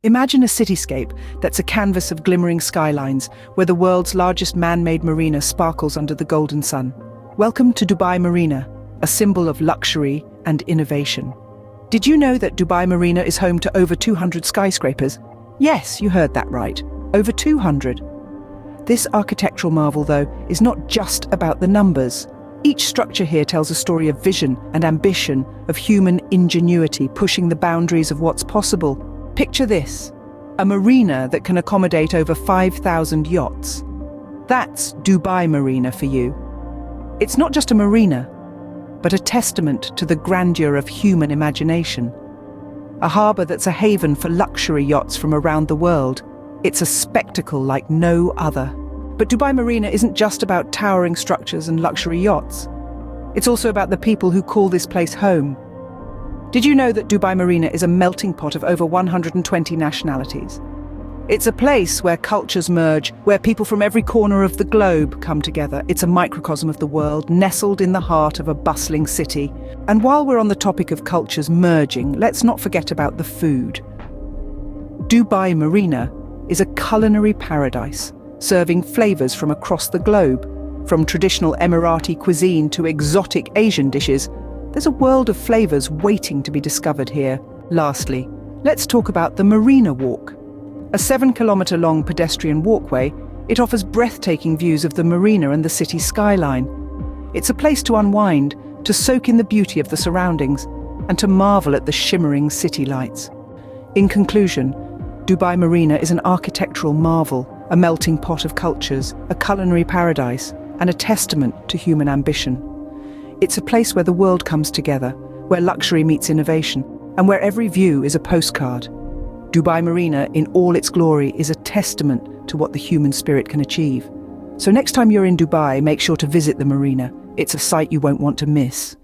Imagine a cityscape that's a canvas of glimmering skylines, where the world's largest man-made marina sparkles under the golden sun. Welcome to Dubai Marina, a symbol of luxury and innovation. Did you know that Dubai Marina is home to over 200 skyscrapers? Yes, you heard that right. Over 200. This architectural marvel, though, is not just about the numbers. Each structure here tells a story of vision and ambition, of human ingenuity pushing the boundaries of what's possible. Picture this, a marina that can accommodate over 5,000 yachts. That's Dubai Marina for you. It's not just a marina, but a testament to the grandeur of human imagination. A harbour that's a haven for luxury yachts from around the world. It's a spectacle like no other. But Dubai Marina isn't just about towering structures and luxury yachts. It's also about the people who call this place home. Did you know that Dubai Marina is a melting pot of over 120 nationalities? It's a place where cultures merge, where people from every corner of the globe come together. It's a microcosm of the world, nestled in the heart of a bustling city. And while we're on the topic of cultures merging, let's not forget about the food. Dubai Marina is a culinary paradise, serving flavors from across the globe. From traditional Emirati cuisine to exotic Asian dishes, there's a world of flavors waiting to be discovered here. Lastly, let's talk about the Marina Walk. A 7-kilometer-long pedestrian walkway, it offers breathtaking views of the marina and the city skyline. It's a place to unwind, to soak in the beauty of the surroundings, and to marvel at the shimmering city lights. In conclusion, Dubai Marina is an architectural marvel, a melting pot of cultures, a culinary paradise, and a testament to human ambition. It's a place where the world comes together, where luxury meets innovation, and where every view is a postcard. Dubai Marina, in all its glory, is a testament to what the human spirit can achieve. So next time you're in Dubai, make sure to visit the marina. It's a sight you won't want to miss.